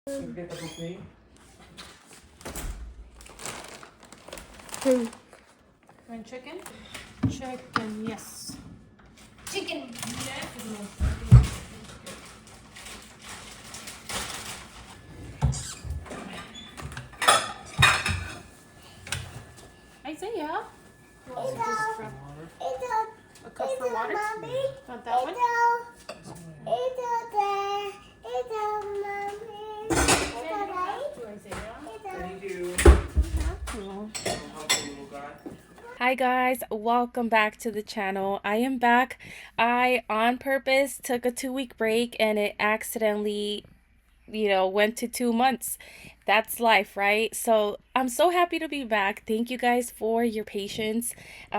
Want chicken? Chicken, yes. Chicken. Isaiah. A cup for water? Want that one? Hi guys, welcome back to the channel. I am back. I on purpose took a 2-week break and it accidentally went to 2 months. That's life, right? So I'm so happy to be back. Thank you guys for your patience.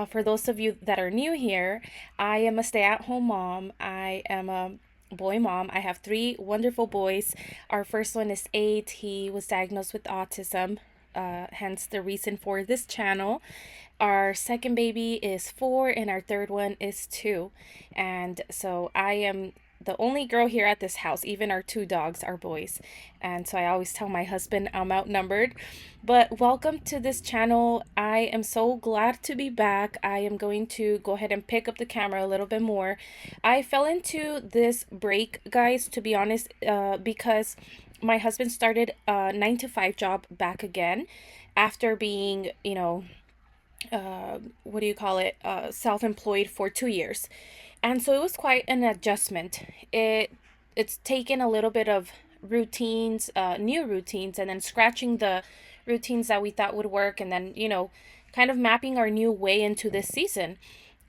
For those of you that are new here, I am a stay-at-home mom. I am a boy mom. I have 3 wonderful boys. Our first one is 8. He was diagnosed with autism, hence the reason for this channel. Our second baby is 4 and our third one is 2. And so I am the only girl here at this house. Even our 2 dogs are boys. And so I always tell my husband I'm outnumbered. But welcome to this channel. I am so glad to be back. I am going to go ahead and pick up the camera a little bit more. I fell into this break, guys, to be honest, because my husband started a 9-to-5 job back again after being, self-employed for 2 years. And so it was quite an adjustment. It's taken a little bit of routines, new routines, and then scratching the routines that we thought would work, and then kind of mapping our new way into this season.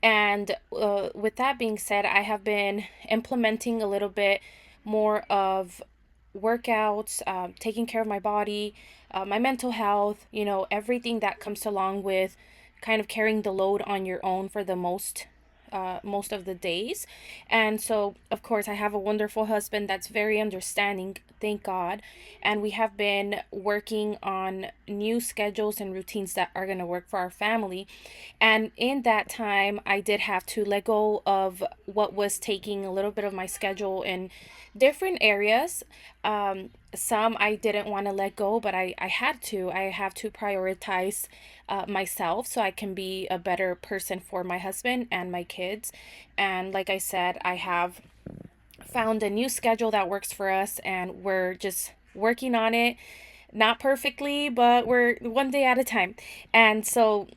And with that being said, I have been implementing a little bit more of workouts, taking care of my body, my mental health, everything that comes along with kind of carrying the load on your own for the most of the days. And so of course I have a wonderful husband that's very understanding, thank God, and we have been working on new schedules and routines that are going to work for our family. And in that time I did have to let go of what was taking a little bit of my schedule in different areas. Some I didn't want to let go, but I have to prioritize myself so I can be a better person for my husband and my kids. And like I said, I have found a new schedule that works for us, and we're just working on it. Not perfectly, but we're one day at a time. And so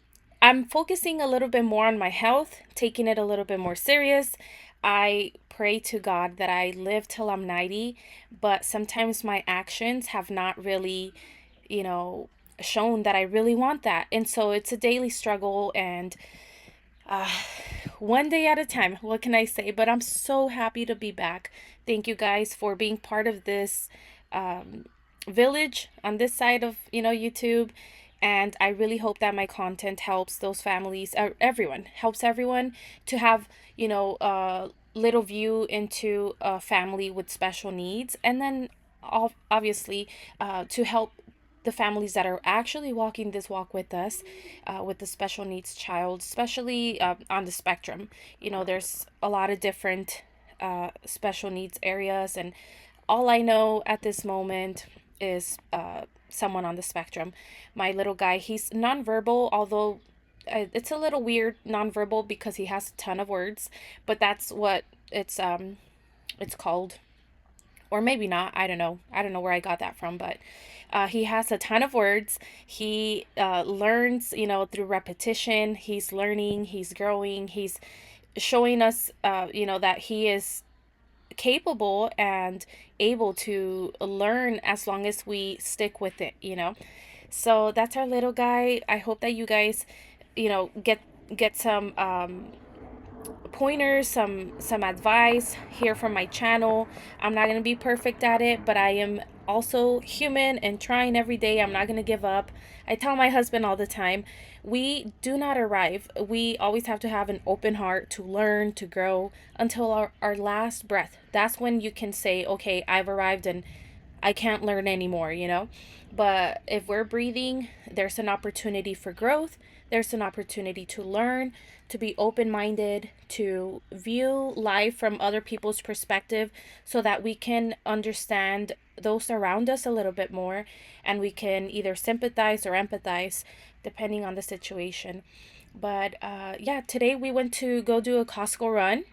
I'm focusing a little bit more on my health, taking it a little bit more serious. I pray to God that I live till I'm 90, but sometimes my actions have not really, shown that I really want that. And so it's a daily struggle, and one day at a time. What can I say? But I'm so happy to be back. Thank you guys for being part of this village on this side of, YouTube. And I really hope that my content helps those families, helps everyone to have, a little view into a family with special needs. And then obviously to help the families that are actually walking this walk with us, with the special needs child, especially on the spectrum. There's a lot of different special needs areas, and all I know at this moment is someone on the spectrum. My little guy, he's nonverbal, although it's a little weird nonverbal because he has a ton of words, but that's what it's called. Or maybe not. I don't know where I got that from, but he has a ton of words. He learns, through repetition. He's learning, he's growing, he's showing us, that he is capable and able to learn as long as we stick with it, So that's our little guy. I hope that you guys, get some pointers, some advice here from my channel. I'm not going to be perfect at it, but I am also human and trying every day. I'm not going to give up. I tell my husband all the time, we do not arrive. We always have to have an open heart to learn, to grow until our last breath. That's when you can say, okay, I've arrived and I can't learn anymore, But if we're breathing, there's an opportunity for growth. There's an opportunity to learn, to be open-minded, to view life from other people's perspective so that we can understand those around us a little bit more, and we can either sympathize or empathize depending on the situation. But yeah, today we went to go do a Costco run.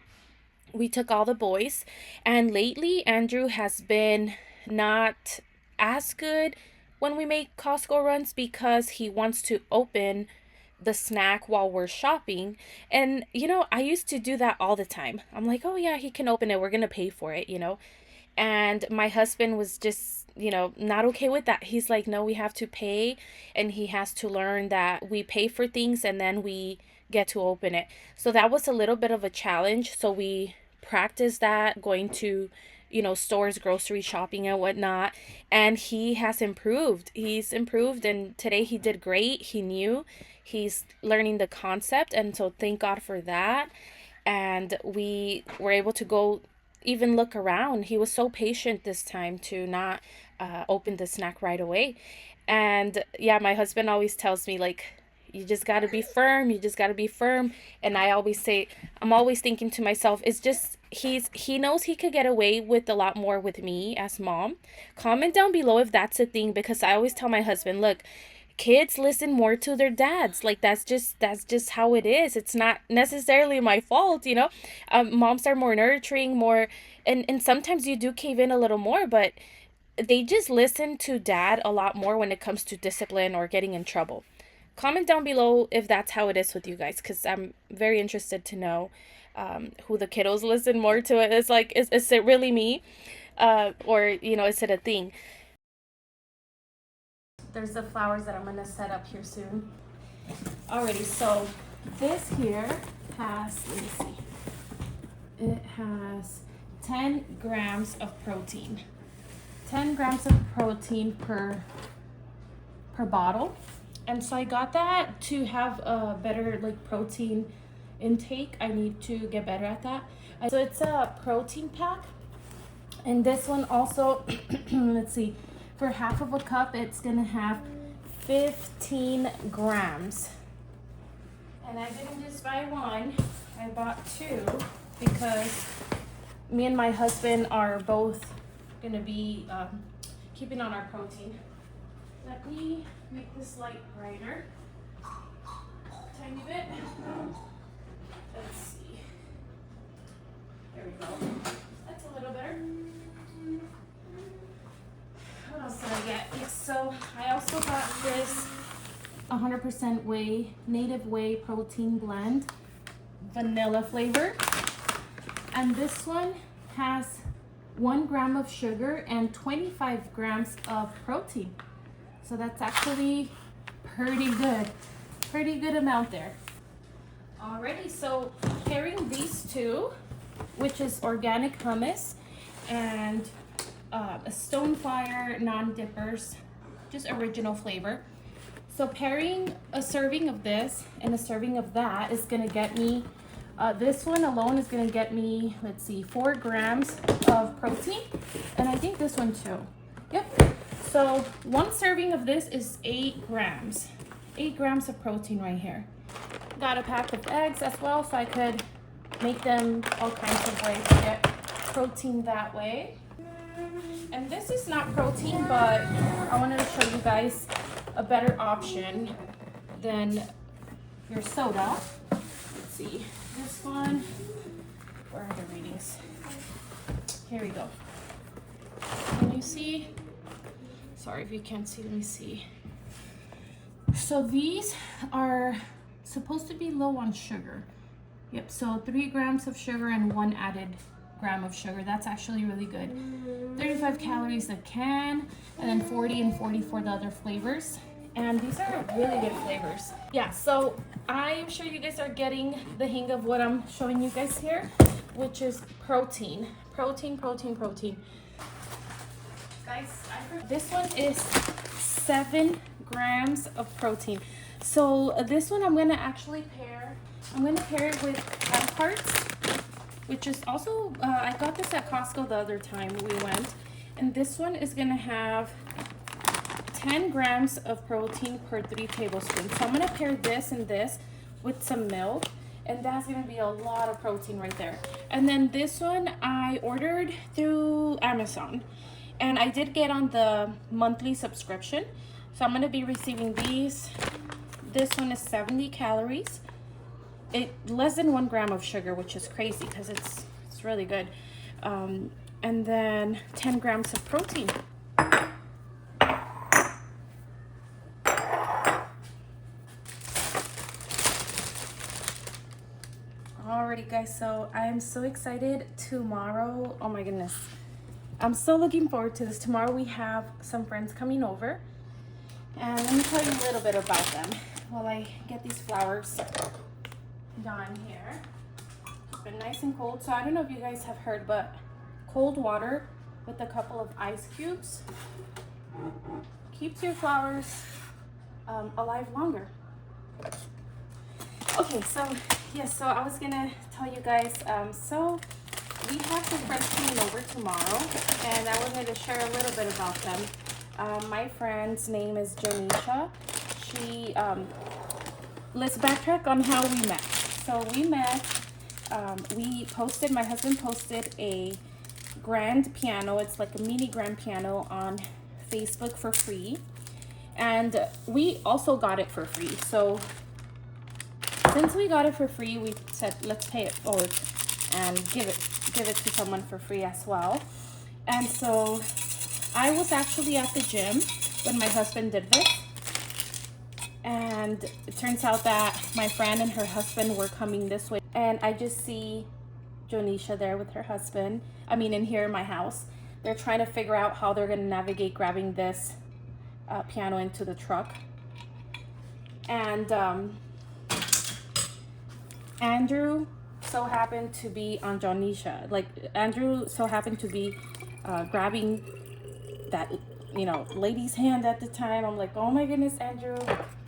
We took all the boys, and lately Andrew has been not as good when we make Costco runs because he wants to open the snack while we're shopping. And I used to do that all the time. I'm like, oh yeah, he can open it, we're gonna pay for it. And my husband was just, not okay with that. He's like, no, we have to pay. And he has to learn that we pay for things and then we get to open it. So that was a little bit of a challenge. So we practiced that, going to, stores, grocery shopping, and whatnot. And he has improved. He's improved. And today he did great. He knew. He's learning the concept. And so thank God for that. And we were able to go even look around. He was so patient this time to not open the snack right away. And yeah, my husband always tells me, like, you just got to be firm. You just got to be firm. And I always say, I'm always thinking to myself, it's just he knows he could get away with a lot more with me as mom. Comment down below if that's a thing, because I always tell my husband, look, kids listen more to their dads. Like, that's just how it is. It's not necessarily my fault. Moms are more nurturing, more, and sometimes you do cave in a little more, but they just listen to dad a lot more when it comes to discipline or getting in trouble. Comment down below if that's how it is with you guys, because I'm very interested to know who the kiddos listen more to. It is like, is it really me, or is it a thing? There's the flowers that I'm gonna set up here soon. Alrighty, so this here has, let me see, it has 10 grams of protein. 10 grams of protein per bottle. And so I got that to have a better like protein intake. I need to get better at that. So it's a protein pack. And this one also, let's see, for half of a cup, it's gonna have 15 grams. And I didn't just buy one, I bought two, because me and my husband are both gonna be keeping on our protein. Let me make this light brighter. Tiny bit. Let's see. There we go. That's a little better. What else did I get? So I also got this 100% whey, native whey protein blend, vanilla flavor. And this one has 1 gram of sugar and 25 grams of protein. So that's actually pretty good amount there. Alrighty, so pairing these two, which is organic hummus and a Stonefire non-dippers, just original flavor. So pairing a serving of this and a serving of that is gonna get me, this one alone is gonna get me, let's see, 4 grams of protein, and I think this one too. Yep. So 1 serving of this is 8 grams. 8 grams of protein right here. Got a pack of eggs as well, so I could make them all kinds of ways to get protein that way. And this is not protein, but I wanted to show you guys a better option than your soda. Let's see, this one, where are the readings? Here we go. Can you see? Sorry if you can't see, let me see. So these are supposed to be low on sugar. Yep, so 3 grams of sugar and 1 added gram of sugar. That's actually really good. 35 calories a can, and then 40 and 40 for the other flavors. And these are really good flavors. Yeah, so I'm sure you guys are getting the hang of what I'm showing you guys here, which is protein. Protein. Guys, this one is 7 grams of protein. So this one I'm gonna actually pair it with egg hearts, which is also, I got this at Costco the other time we went. And this one is gonna have 10 grams of protein per 3 tablespoons. So I'm gonna pair this and this with some milk, and that's gonna be a lot of protein right there. And then this one I ordered through Amazon. And I did get on the monthly subscription, so I'm going to be receiving these. This one is 70 calories. It less than 1 gram of sugar, which is crazy because it's really good. And then 10 grams of protein. Alrighty guys, so I'm so excited. Tomorrow, oh my goodness, I'm so looking forward to this. Tomorrow we have some friends coming over, and let me tell you a little bit about them while I get these flowers done here. It's been nice and cold, so I don't know if you guys have heard, but cold water with a couple of ice cubes keeps your flowers alive longer. Okay, so yes, so I was gonna tell you guys, so we have some friends coming over tomorrow, and I wanted to share a little bit about them. My friend's name is Janisha. She, let's backtrack on how we met. So we met, my husband posted a grand piano. It's like a mini grand piano on Facebook for free. And we also got it for free. So since we got it for free, we said, let's pay it forward and give it to someone for free as well. And so I was actually at the gym when my husband did this. And it turns out that my friend and her husband were coming this way. And I just see Jonisha there with her husband. In here in my house. They're trying to figure out how they're going to navigate grabbing this piano into the truck. And Andrew so happened to be on Jonisha. Like, Andrew so happened to be grabbing that, lady's hand at the time. I'm like, oh my goodness, Andrew,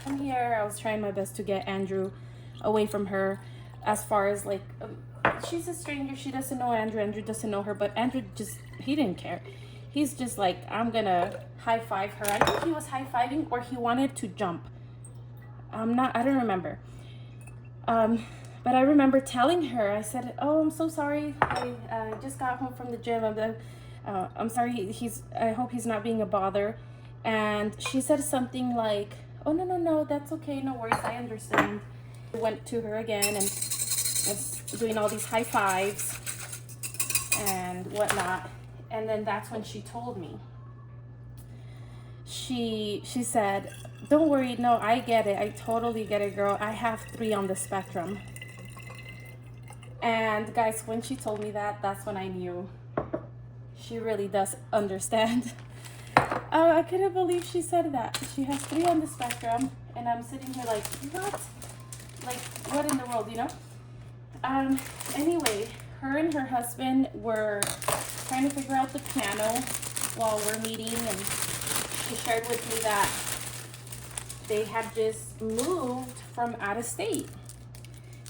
come here. I was trying my best to get Andrew away from her, as far as like, she's a stranger. She doesn't know Andrew. Andrew doesn't know her, but Andrew he didn't care. He's just like, I'm gonna high five her. I think he was high fiving, or he wanted to jump. I don't remember. But I remember telling her, I said, oh, I'm so sorry. I just got home from the gym. I'm sorry. I hope he's not being a bother. And she said something like, oh, no, that's okay. No worries. I understand. I went to her again and was doing all these high fives and whatnot. And then that's when she told me. She said, don't worry. No, I get it. I totally get it, girl. I have 3 on the spectrum. And guys, when she told me that, that's when I knew she really does understand. I couldn't believe she said that. She has 3 on the spectrum, and I'm sitting here like, what? Like, what in the world, Anyway, her and her husband were trying to figure out the piano while we're meeting, and she shared with me that they had just moved from out of state.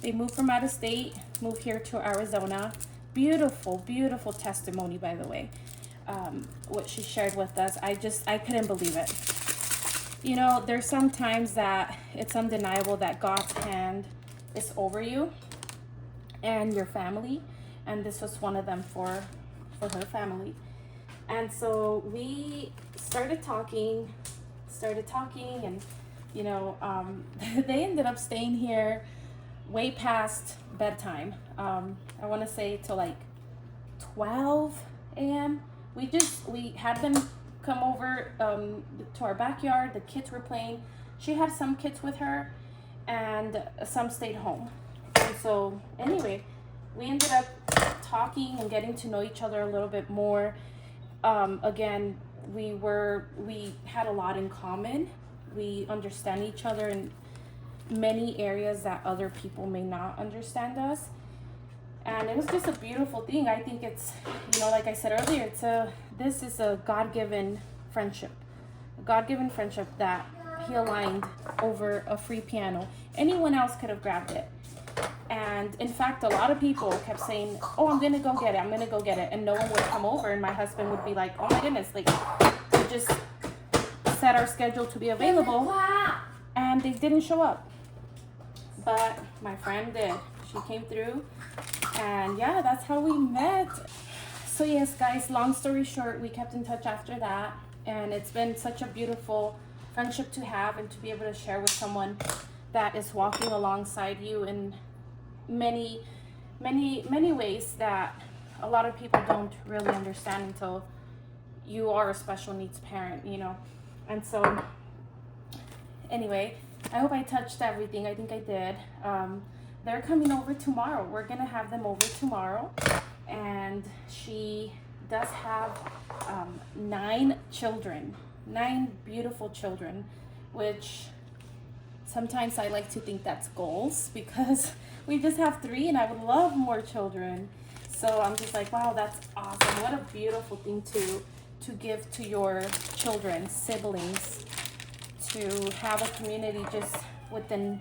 They moved from out of state, moved here to Arizona. Beautiful, beautiful testimony, by the way. What she shared with us, I couldn't believe it. There's some times that it's undeniable that God's hand is over you and your family. And this was one of them for her family. And so we started talking and, they ended up staying here way past bedtime. I want to say till like 12 a.m. We had them come over to our backyard. The kids were playing. She had some kids with her, and some stayed home. And so anyway, we ended up talking and getting to know each other a little bit more. Again, we had a lot in common. We understand each other in many areas that other people may not understand us. And it was just a beautiful thing. I think it's, like I said earlier, this is a God-given friendship. A God-given friendship that he aligned over a free piano. Anyone else could have grabbed it. And in fact, a lot of people kept saying, oh, I'm going to go get it. And no one would come over. And my husband would be like, oh my goodness, like, we just set our schedule to be available. And they didn't show up. But my friend did. She came through. And yeah, that's how we met. So yes, guys, long story short, we kept in touch after that, and it's been such a beautiful friendship to have and to be able to share with someone that is walking alongside you in many, many ways that a lot of people don't really understand until you are a special needs parent, you know. And so anyway, I hope I touched everything. I think I did. They're coming over tomorrow. We're gonna have them over tomorrow, and she does have 9 children, 9 beautiful children, which sometimes I like to think that's goals because we just have 3 and I would love more children. So I'm just like, wow, that's awesome. What a beautiful thing to give to your children, siblings, to have a community just within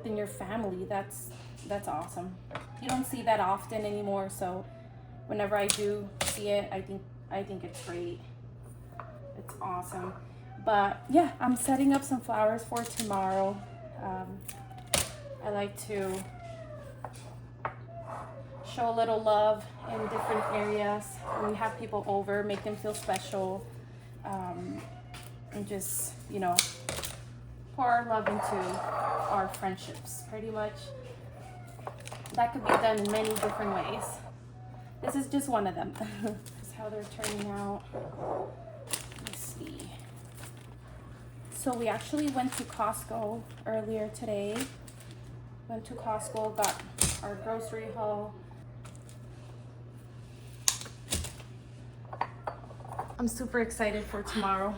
your family. That's awesome. You don't see that often anymore, so whenever I do see it, I think it's great. It's awesome. But yeah, I'm setting up some flowers for tomorrow. I like to show a little love in different areas when we have people over, make them feel special, and just, you know, pour our love into our friendships, pretty much. That could be done in many different ways. This is just one of them. This is how they're turning out. Let's see. So we actually went to Costco earlier today. Went to Costco, got our grocery haul. I'm super excited for tomorrow.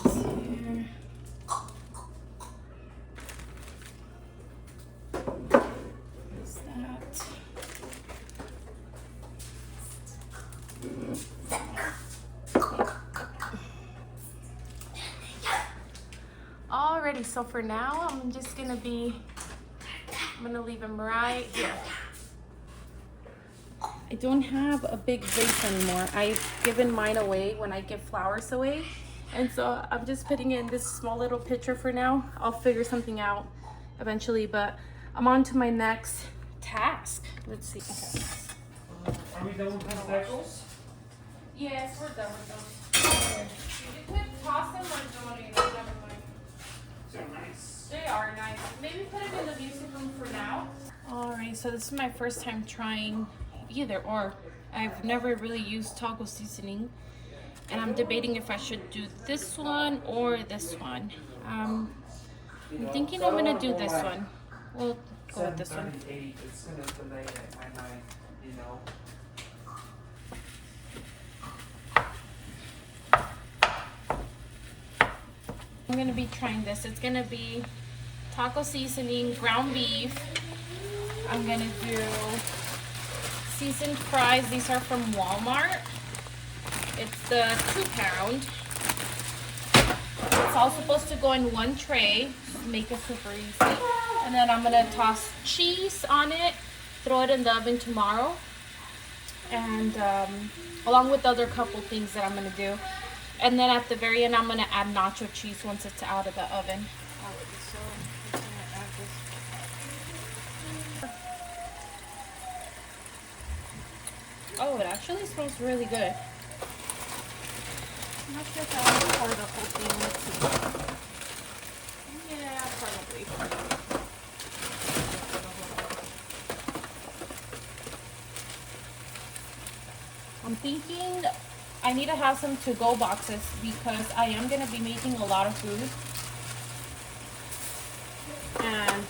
Let's see here. What's that? Alrighty, so for now, I'm gonna leave him right here. I don't have a big vase anymore. I've given mine away when I give flowers away. And so I'm just putting it in this small little pitcher for now. I'll figure something out eventually, but I'm on to my next task. Let's see. Okay. Are we done with these vegetables? Yes, we're done with those. You could toss them or donate them. Never mind. They're nice. They are nice. Maybe put them in the music room for now. Alright, so this is my first time trying either or. I've never really used taco seasoning, and I'm debating if I should do this one or this one. I'm thinking I'm gonna do this one. We'll go with this one. It's gonna delay it at my mind, you know. I'm gonna be trying this. It's gonna be taco seasoning, ground beef. I'm gonna do seasoned fries. These are from Walmart. It's the 2-pound. It's all supposed to go in one tray. Make it super easy. And then I'm gonna toss cheese on it, throw it in the oven tomorrow, and along with other couple things that I'm gonna do. And then at the very end, I'm gonna add nacho cheese once it's out of the oven. So I'm gonna add this. Oh, it actually smells really good. I'm not sure if I want to pour the whole thing. Let's see. Yeah, probably. I'm thinking I need to have some to-go boxes because I am going to be making a lot of food. And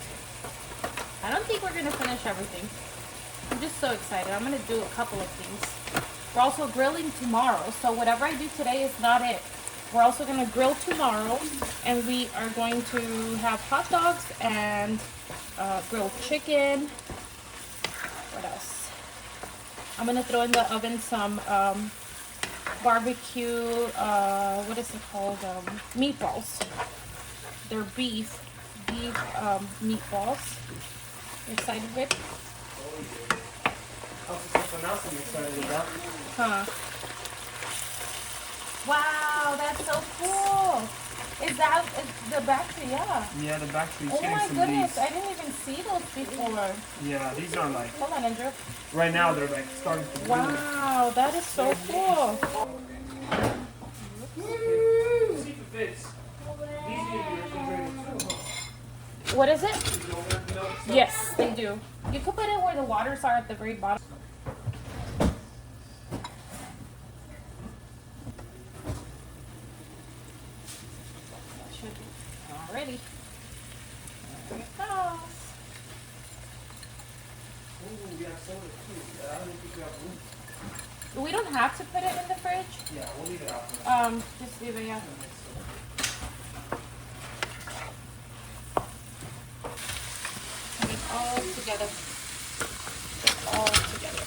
I don't think we're going to finish everything. I'm just so excited. I'm going to do a couple of things. We're also grilling tomorrow, so whatever I do today is not it. We're also going to grill tomorrow, and we are going to have hot dogs and grilled chicken. What else? I'm going to throw in the oven some barbecue, what is it called? Meatballs. They're beef meatballs. You excited, Vic? Also, something else I'm excited about. Huh. Wow, Wow, that's so cool. Is that the battery? Yeah. Yeah, the battery's Oh getting my some goodness, leaks. I didn't even see those before. Yeah, these are like, Hold on, Andrew. right now they're like starting to bloom. Wow, that is so cool. See if it fits. These need to be refrigerated too, What is it? huh? Yogurt, milk, stuff. Yes, they do. You could put it where the waters are at the very bottom. That should be already. There it goes. Ooh, we have soda too. Yeah, I don't think we have room. We don't have to put it in the fridge. Yeah, we'll leave it out for now. Just leave it, yeah. Put it all together. Just all together.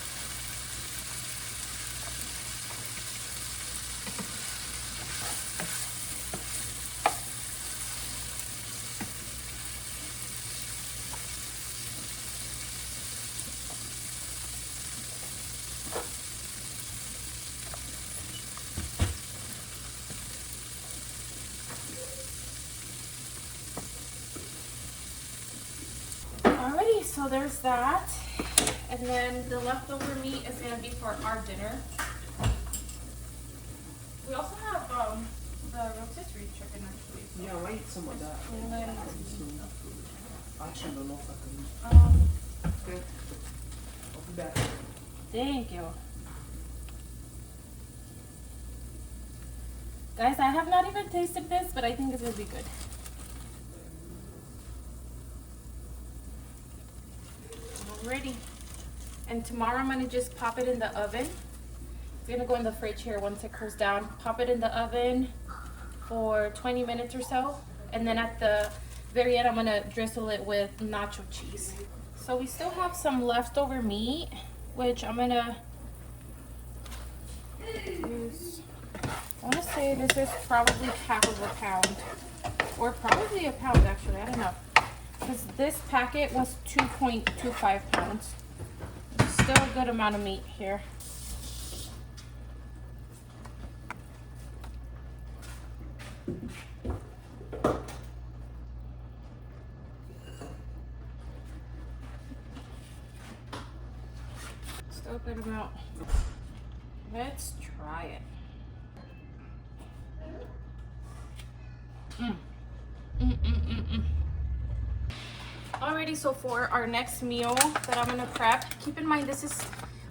Alrighty, so there's that. And then the leftover meat is gonna be for our dinner. We also have the rotisserie chicken actually. Yeah, I might eat some of that. I actually don't know if I can. Okay. I'll be back. Thank you. Guys, I have not even tasted this, but I think it's gonna be good. Alrighty. And tomorrow I'm gonna just pop it in the oven. It's gonna go in the fridge here once it cools down. Pop it in the oven for 20 minutes or so. And then at the very end, I'm gonna drizzle it with nacho cheese. So we still have some leftover meat, which I'm gonna use. I wanna say this is probably half of a pound. Or probably a pound actually, I don't know. Because this packet was 2.25 pounds. Still a good amount of meat here. Still a good amount. Let's try it. Alrighty, so for our next meal that I'm gonna prep, keep in mind this is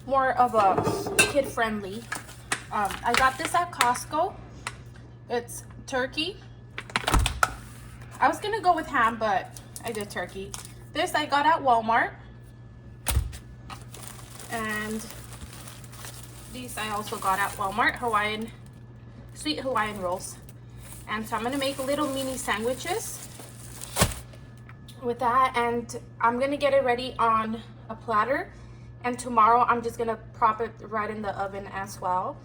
more of a kid-friendly. I got this at Costco. It's turkey. I was gonna go with ham, but I did turkey. This I got at Walmart. And these I also got at Walmart, sweet Hawaiian rolls. And so I'm gonna make little mini sandwiches with that, and I'm gonna get it ready on a platter, and tomorrow I'm just gonna prop it right in the oven as well.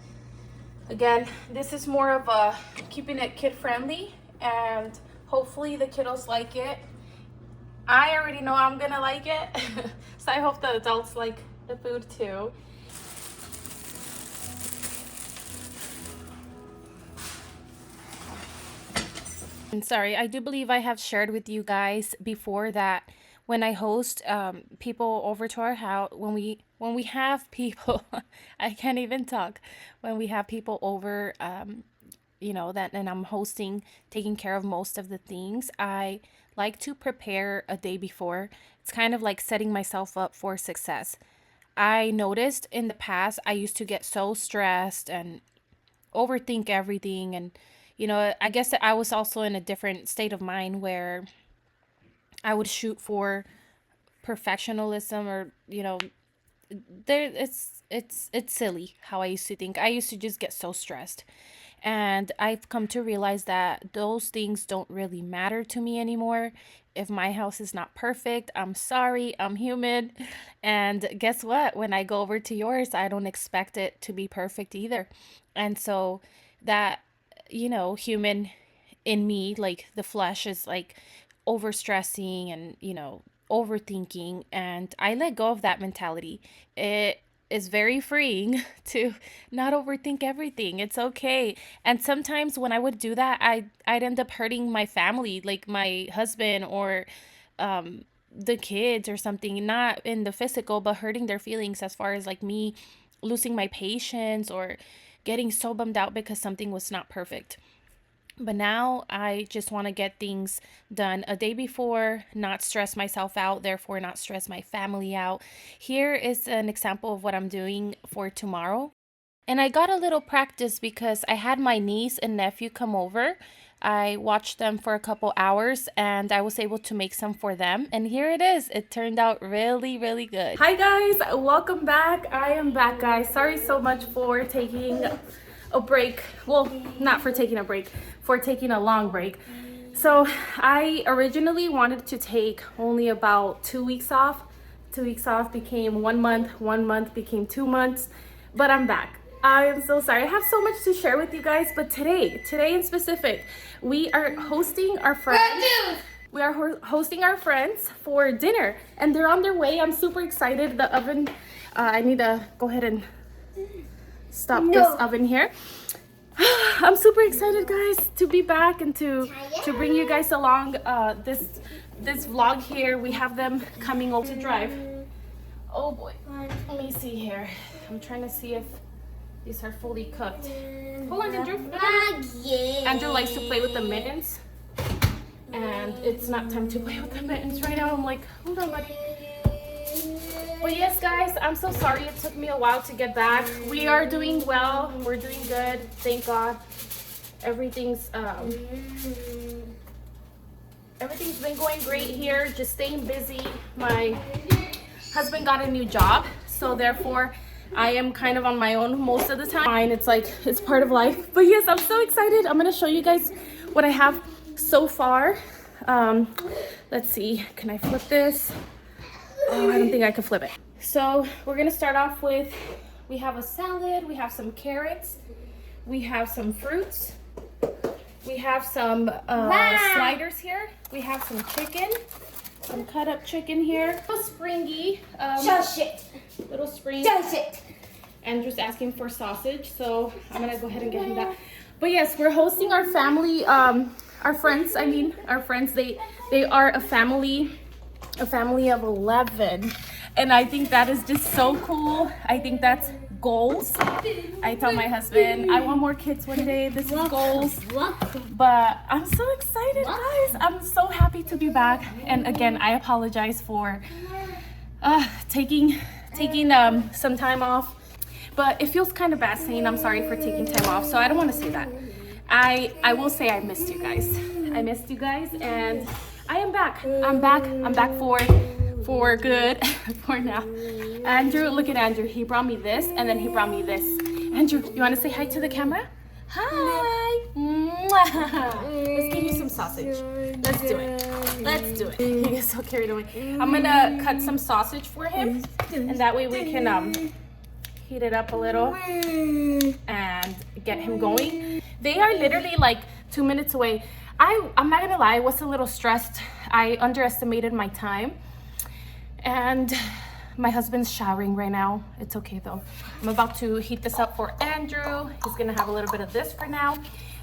Again, this is more of a keeping it kid friendly, and hopefully the kiddos like it. I already know I'm gonna like it. So I hope the adults like the food too. And sorry, I do believe I have shared with you guys before that when I host people over to our house, when we have people, I can't even talk. When we have people over, that, and I'm hosting, taking care of most of the things, I like to prepare a day before. It's kind of like setting myself up for success. I noticed in the past I used to get so stressed and overthink everything, and I guess that I was also in a different state of mind where I would shoot for perfectionism, or there it's silly how I used to think. I used to just get so stressed. And I've come to realize that those things don't really matter to me anymore. If my house is not perfect, I'm sorry, I'm human. And guess what? When I go over to yours, I don't expect it to be perfect either. And so that, human in me, like the flesh, is like overstressing and, overthinking. And I let go of that mentality. It is very freeing to not overthink everything. It's okay. And sometimes when I would do that, I'd end up hurting my family, like my husband or the kids or something, not in the physical, but hurting their feelings as far as like me losing my patience or getting so bummed out because something was not perfect. But now I just want to get things done a day before, not stress myself out, therefore, not stress my family out. Here is an example of what I'm doing for tomorrow. And I got a little practice because I had my niece and nephew come over. I watched them for a couple hours and I was able to make some for them. And here it is. It turned out really, really good. Hi, guys. Welcome back. I am back, guys. Sorry so much for taking a break. Well, not for taking a break, for taking a long break. So I originally wanted to take only about 2 weeks off. 2 weeks off became 1 month, 1 month became 2 months, but I'm back. I am so sorry. I have so much to share with you guys, but today in specific, we are hosting our friends. We are hosting our friends for dinner, and they're on their way. I'm super excited. The oven, I need to go ahead and stop this oven here. I'm super excited, guys, to be back and to bring you guys along this vlog here. We have them coming over to drive. Oh boy, let me see here. I'm trying to see if these are fully cooked. Hold on, Andrew. Andrew likes to play with the mittens, and it's not time to play with the mittens right now. I'm like, hold on, buddy. But yes, guys, I'm so sorry it took me a while to get back. We are doing well. We're doing good. Thank God. Everything's been going great here. Just staying busy. My husband got a new job, so therefore I am kind of on my own most of the time. Fine, it's like it's part of life. But yes, I'm so excited. I'm gonna show you guys what I have so far. Let's see. Can I flip this? Oh, I don't think I can flip it. So we're gonna start off with, we have a salad, we have some carrots, we have some fruits, we have some sliders here, we have some chicken, some cut up chicken here, a springy, little spring. Andrew's asking for sausage, so I'm gonna go ahead and get him that. But yes, we're hosting our family, our friends, they are a family of 11, and I think that is just so cool. I think that's goals. I tell my husband I want more kids one day. This is goals, but I'm so excited, guys. I'm so happy to be back. And again, I apologize for taking some time off, but it feels kind of bad saying I'm sorry for taking time off, so I don't want to say that. I will say I missed you guys. I missed you guys, and I am back. I'm back for good for now. Andrew, look at Andrew. He brought me this, and then he brought me this. Andrew, you want to say hi to the camera? Hi. Let's give you some sausage. Let's do it. He gets so carried away. I'm gonna cut some sausage for him, and that way we can heat it up a little and get him going. They are literally like 2 minutes away. I'm not gonna lie, I was a little stressed. I underestimated my time, and my husband's showering right now. It's okay though. I'm about to heat this up for Andrew. He's gonna have a little bit of this for now,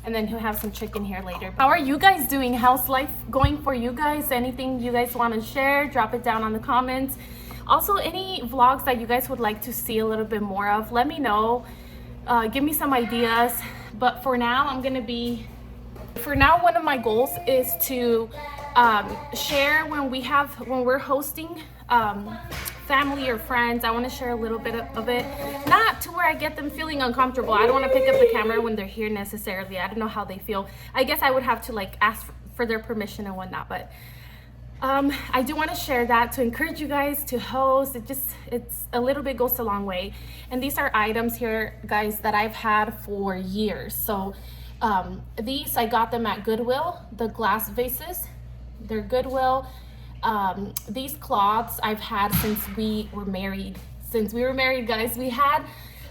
and then he'll have some chicken here later. How are you guys doing? How's life going for you guys? Anything you guys want to share, drop it down on the comments. Also, any vlogs that you guys would like to see a little bit more of, let me know. Give me some ideas. But for now, one of my goals is to share when we're hosting family or friends. I want to share a little bit of it, not to where I get them feeling uncomfortable. I don't want to pick up the camera when they're here necessarily. I don't know how they feel. I guess I would have to like ask for their permission and whatnot, but I do want to share that to encourage you guys to host. It's a little bit goes a long way. And these are items here, guys, that I've had for years. So these, I got them at Goodwill, the glass vases. They're Goodwill. These cloths I've had since we were married. Guys, we had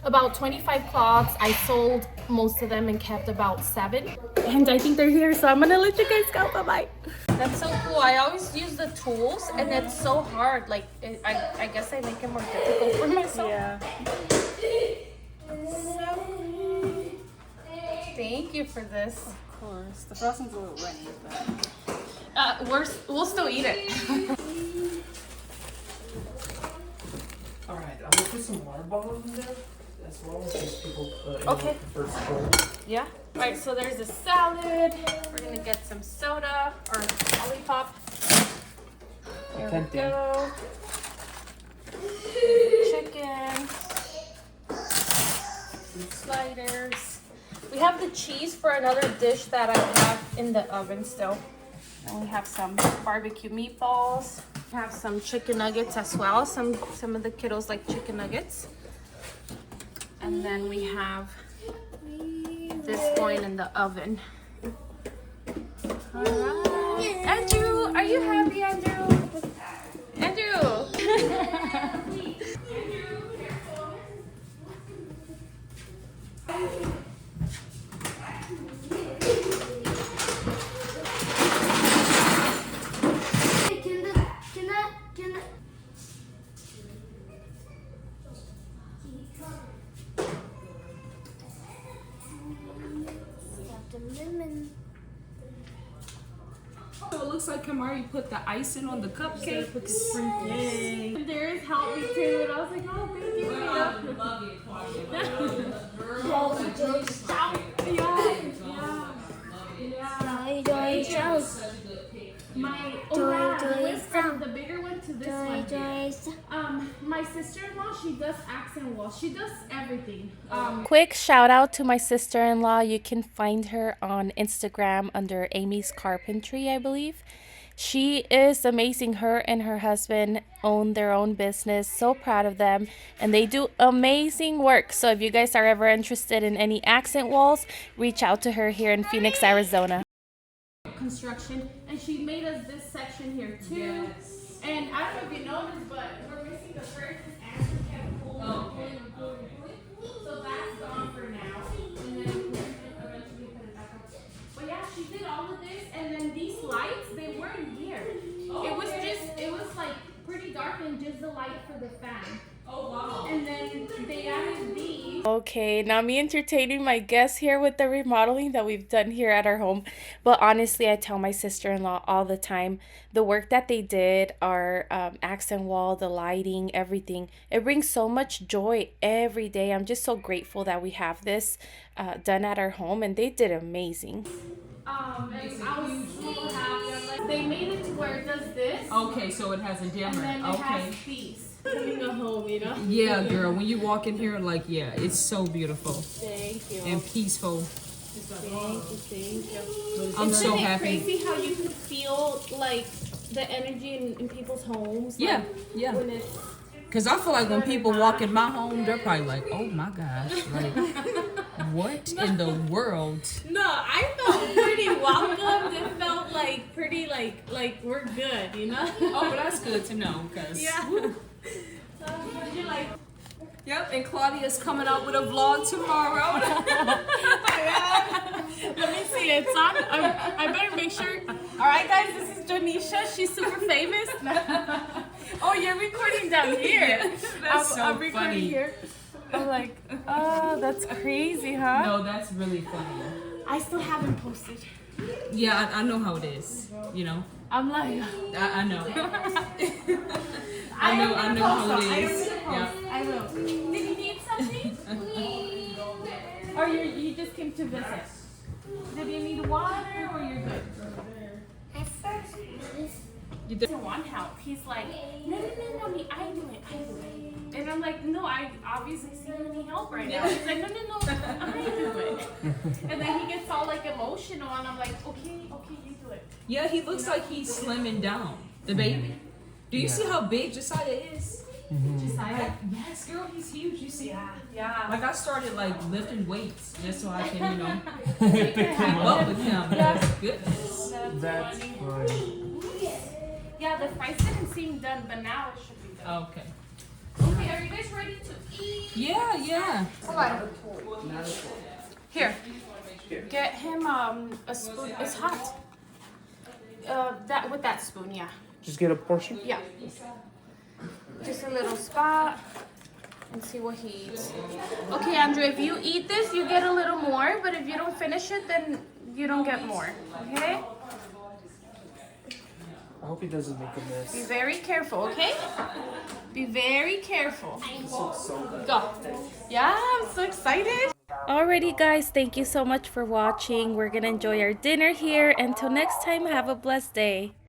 about 25 cloths. I sold most of them and kept about 7. And I think they're here, so I'm gonna let you guys go. Bye-bye. That's so cool. I always use the tools, and it's so hard. Like, I guess I make it more difficult for myself. Yeah. Thank you for this. Of course. The frosting's a little runny, but We'll still eat it. Alright, I'm gonna put some water bottles in there as well in case people Okay. first bowl. Yeah. All right, so there's a salad. We're gonna get some soda or lollipop. There we Tempting. go. Chicken. Sliders. We have the cheese for another dish that I have in the oven still. And we have some barbecue meatballs. We have some chicken nuggets as well. Some of the kiddos like chicken nuggets. And then we have this going in the oven. All right. Andrew, are you happy, Andrew? Andrew! so it looks like Kamari put the icing on the cupcake. Yay. There is help me too, and I was like, oh, thank you. From the bigger one to this one. My sister-in-law, she does accent walls. She does everything. Quick shout out to my sister-in-law. You can find her on Instagram under Amy's Carpentry, I believe. She is amazing. Her and her husband own their own business. So proud of them. And they do amazing work. So if you guys are ever interested in any accent walls, reach out to her here in Phoenix, Arizona. Construction, and she made us this section here too. Yes. And I don't know if you noticed, but we're missing the curtains and we kept pulling. So that's gone for now. And then we're gonna eventually put it back up. But yeah, she did all of this, and then these lights, they weren't here. It was like pretty dark and just the light for the fan. Oh wow. And then they added these. Okay, now me entertaining my guests here with the remodeling that we've done here at our home. But honestly, I tell my sister-in-law all the time, the work that they did, our accent wall, the lighting, everything, it brings so much joy every day. I'm just so grateful that we have this done at our home, and they did amazing. And I was so happy. They made it to where it does this. Okay, so it has a dimmer. And then it Okay. has these. Coming a home, you know? Yeah, girl. When you walk in here, like, yeah, it's so beautiful Thank you. and peaceful. Thank you. I'm so Isn't it happy. crazy how you can feel like the energy in people's homes? Yeah, Like, yeah. when it's Because I feel like when people walk in my home, they're probably like, oh my gosh, like, what in the world? no, I felt pretty welcomed. It felt like pretty like we're good, you know? Oh, but that's good to know, because. Yeah. You're like, Yep, and Claudia's coming out with a vlog tomorrow. let me see, it's on. I better make sure. All right, guys, this is Janisha. She's super famous. Oh, you're recording down here. That's so I'm recording funny. here. I'm like, oh, that's crazy, huh? No, that's really funny. I still haven't posted. Yeah, I know how it is, you know. I'm like, I know. I know how post, it is. Yeah. I will. Did you need something? Or you just came to visit? Did you need water or you're good? You He doesn't want help. He's like, no, mommy, I do it. And I'm like, no, I obviously see you need help right now. He's like, no, I do it. And then he gets all like emotional, and I'm like, okay, you do it. Yeah, he looks like he's slimming down, the baby. Do you see how big Josiah is? Josiah? Yes, girl, he's huge. You see? Yeah. Like I started like lifting weights just so I can, you know, keep up with him. Yeah. Goodness. That's funny. Yeah, the fries didn't seem done, but now it should be done. Okay. Okay, are you guys ready to eat? Yeah, yeah. Hold on. Here. Get him a spoon. It's hot. That with that spoon, yeah. Just get a portion? Yeah. Just a little spot and see what he eats. Okay, Andrew, if you eat this, you get a little more, but if you don't finish it, then you don't get more. Okay? I hope he doesn't make a Be mess. very careful, okay? Be very careful. This looks so good. Go. Yeah, I'm so excited. Alrighty, guys, thank you so much for watching. We're gonna enjoy our dinner here. Until next time, have a blessed day.